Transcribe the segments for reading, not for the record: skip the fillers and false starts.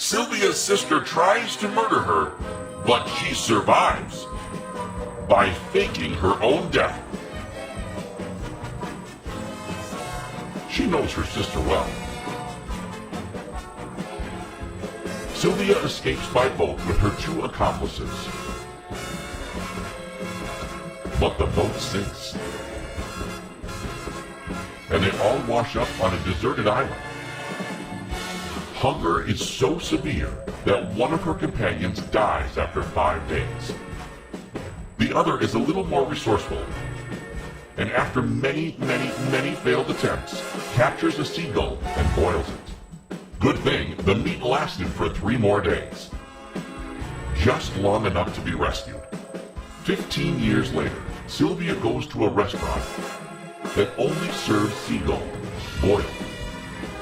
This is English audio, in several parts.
Sylvia's sister tries to murder her, but she survives by faking her own death. She knows her sister well. Sylvia escapes by boat with her two accomplices. But the boat sinks, and they all wash up on a deserted island. Hunger is so severe that one of her companions dies after 5 days. The other is a little more resourceful, and after many failed attempts, captures a seagull and boils it. Good thing the meat lasted for 3 more days. Just long enough to be rescued. 15 years later, Sylvia goes to a restaurant that only serves seagull, boiled.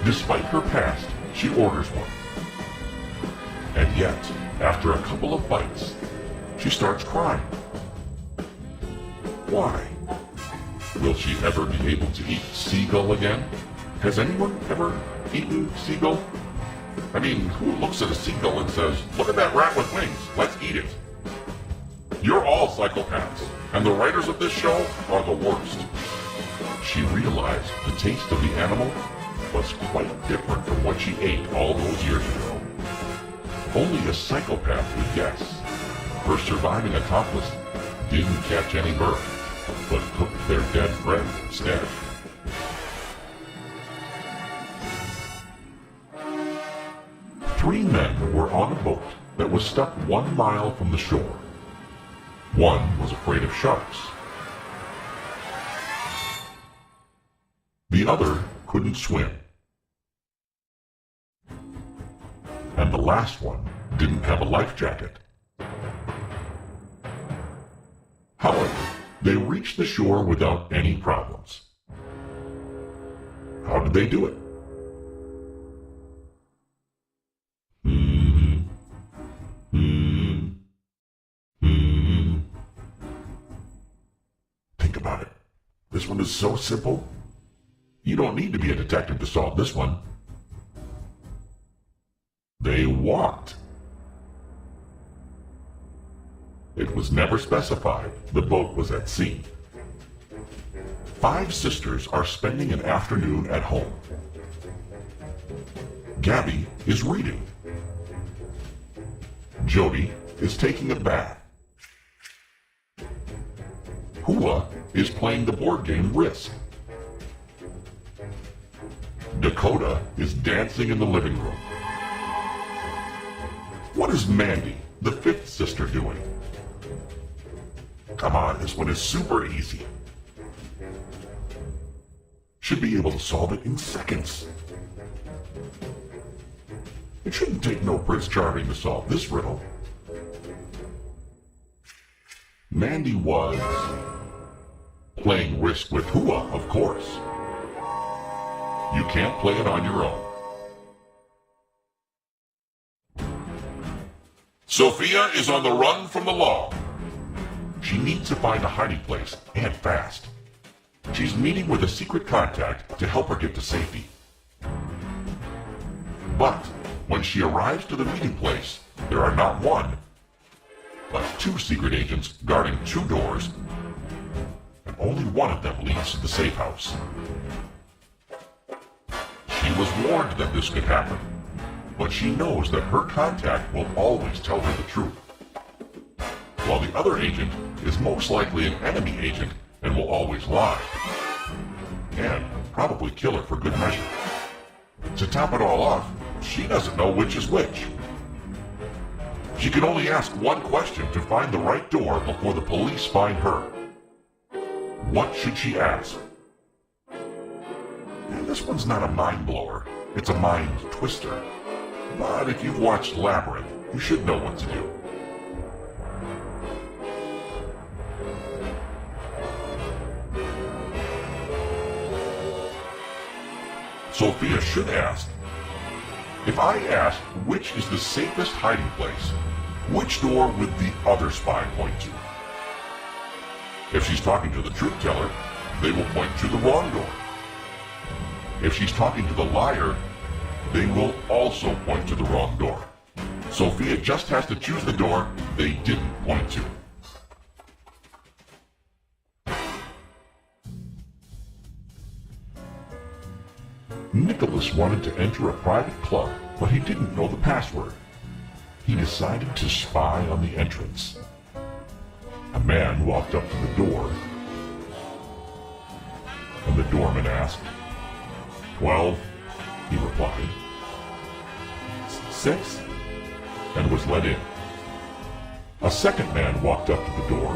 Despite her past, she orders one. And yet, after a couple of bites, she starts crying. Why? Will she ever be able to eat seagull again? Has anyone ever eaten seagull? I mean, who looks at a seagull and says, "Look at that rat with wings, let's eat it"? You're all psychopaths, and the writers of this show are the worst. She realized the taste of the animal was quite different from what she ate all those years ago. Only a psychopath would guess. Her surviving accomplice didn't catch any bird, but cooked their dead friend instead. Three men were on a boat that was stuck 1 mile from the shore. One was afraid of sharks. The other couldn't swim. And the last one didn't have a life jacket. However, they reached the shore without any problems. How did they do it? Think about it. This one is so simple. You don't need to be a detective to solve this one. They walked. It was never specified the boat was at sea. 5 sisters are spending an afternoon at home. Gabby is reading. Jody is taking a bath. Hua is playing the board game Risk. Dakota is dancing in the living room. What is Mandy, the 5th sister, doing? Come on, this one is super easy. Should be able to solve it in seconds. It shouldn't take no Prince Charming to solve this riddle. Mandy was playing Risk with Hua, of course. You can't play it on your own. Sophia is on the run from the law. She needs to find a hiding place, and fast. She's meeting with a secret contact to help her get to safety. But when she arrives to the meeting place, there are not 1, but 2 secret agents guarding 2 doors, and only one of them leads to the safe house. She was warned that this could happen, but she knows that her contact will always tell her the truth, while the other agent is most likely an enemy agent and will always lie, and probably kill her for good measure. To top it all off, she doesn't know which is which. She can only ask one question to find the right door before the police find her. What should she ask? And this one's not a mind blower, it's a mind twister. But if you've watched Labyrinth, you should know what to do. Sophia should ask, if I asked which is the safest hiding place, which door would the other spy point to? If she's talking to the truth teller, they will point to the wrong door. If she's talking to the liar, they will also point to the wrong door. Sophia just has to choose the door they didn't point to. Nicholas wanted to enter a private club, but he didn't know the password. He decided to spy on the entrance. A man walked up to the door, and the doorman asked. 12, he replied. 6, and was let in. A second man walked up to the door,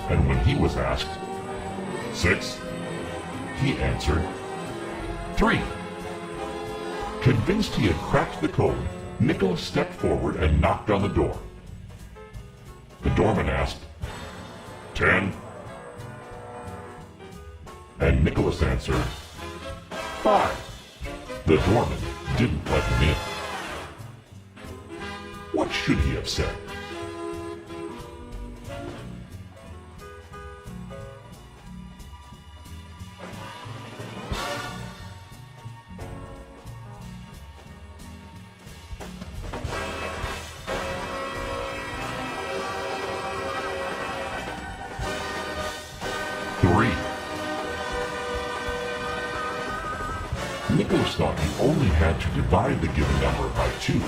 and when he was asked, 6, he answered, 3. Convinced he had cracked the code, Nicholas stepped forward and knocked on the door. The doorman asked, 10, and Nicholas answered, 5. The doorman didn't let him in. What should he have said? Nicholas thought he only had to divide the given number by 2,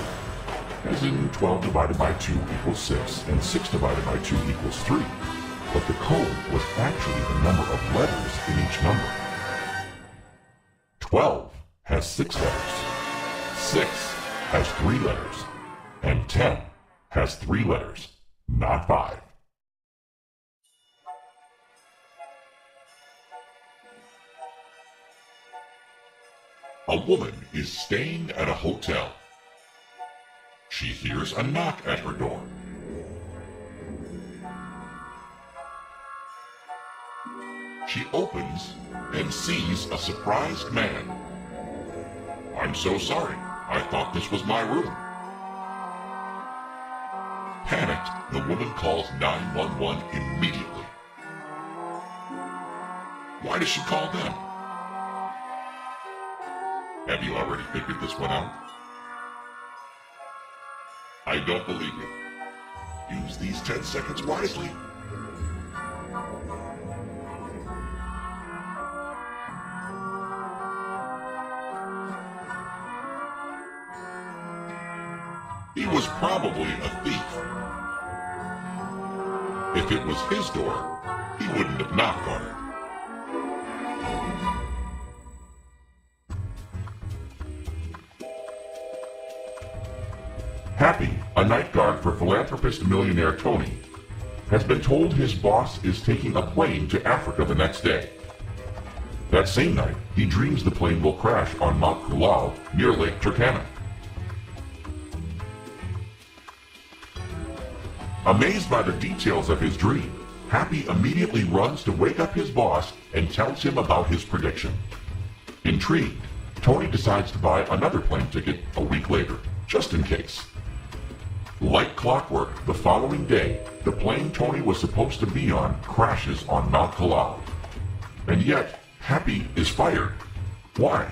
as in 12 divided by 2 equals 6, and 6 divided by 2 equals 3. But the code was actually the number of letters in each number. 12 has 6 letters, 6 has 3 letters, and 10 has 3 letters, not 5. A woman is staying at a hotel. She hears a knock at her door. She opens and sees a surprised man. "I'm so sorry. I thought this was my room." Panicked, the woman calls 911 immediately. Why does she call them? Have you already figured this one out? I don't believe you. Use these 10 seconds wisely. He was probably a thief. If it was his door, he wouldn't have knocked on it. Happy, a night guard for philanthropist millionaire Tony, has been told his boss is taking a plane to Africa the next day. That same night, he dreams the plane will crash on Mount Kulal near Lake Turkana. Amazed by the details of his dream, Happy immediately runs to wake up his boss and tells him about his prediction. Intrigued, Tony decides to buy another plane ticket a week later, just in case. Like clockwork, the following day, the plane Tony was supposed to be on crashes on Mount Kulal. And yet, Happy is fired. Why?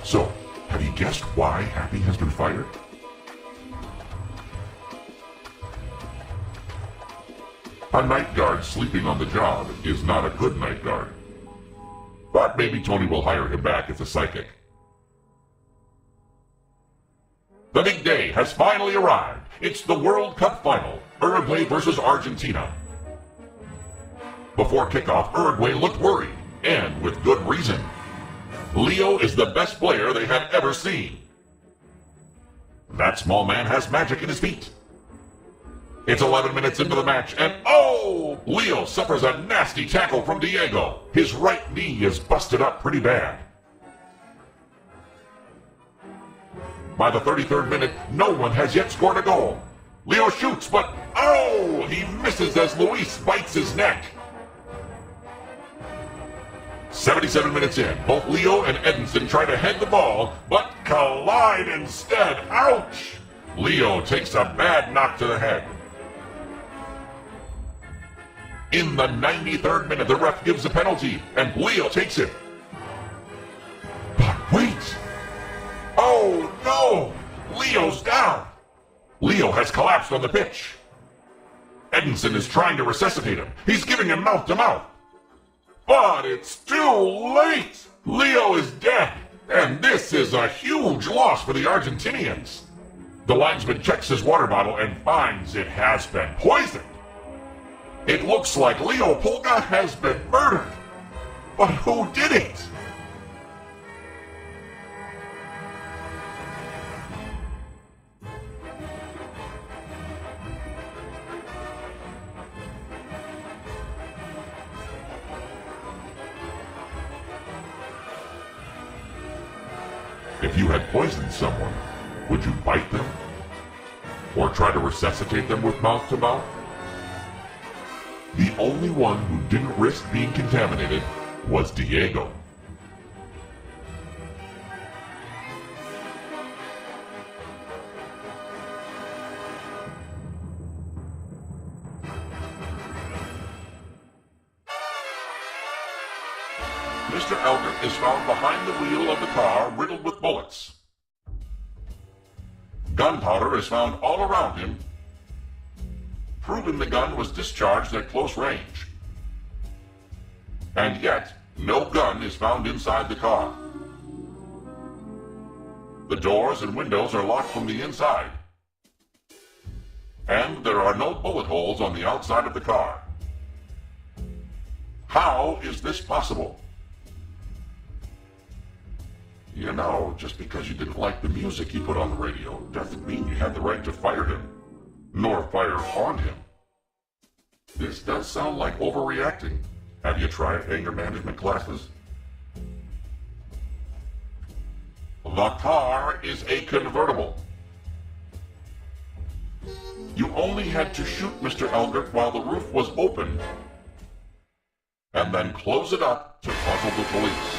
So, have you guessed why Happy has been fired? A night guard sleeping on the job is not a good night guard. But maybe Tony will hire him back as a psychic. The big day has finally arrived. It's the World Cup final, Uruguay versus Argentina. Before kickoff, Uruguay looked worried, and with good reason. Leo is the best player they have ever seen. That small man has magic in his feet. It's 11 minutes into the match, and oh! Leo suffers a nasty tackle from Diego. His right knee is busted up pretty bad. By the 33rd minute, no one has yet scored a goal. Leo shoots, but oh! He misses as Luis bites his neck. 77 minutes in, both Leo and Edinson try to head the ball, but collide instead. Ouch! Leo takes a bad knock to the head. In the 93rd minute, the ref gives a penalty, and Leo takes it. But wait! Oh no! Leo's down! Leo has collapsed on the pitch. Edinson is trying to resuscitate him. He's giving him mouth-to-mouth. But it's too late! Leo is dead, and this is a huge loss for the Argentinians. The linesman checks his water bottle and finds it has been poisoned. It looks like Leo Pulga has been murdered. But who did it? If you had poisoned someone, would you bite them? Or try to resuscitate them with mouth-to-mouth? The only one who didn't risk being contaminated was Diego. Mr. Elgert is found behind the wheel of the car riddled with bullets. Gunpowder is found all around him, proving the gun was discharged at close range. And yet, no gun is found inside the car. The doors and windows are locked from the inside. And there are no bullet holes on the outside of the car. How is this possible? You know, just because you didn't like the music he put on the radio doesn't mean you had the right to fire him, nor fire on him. This does sound like overreacting. Have you tried anger management classes? The car is a convertible. You only had to shoot Mr. Elgert while the roof was open, and then close it up to puzzle the police.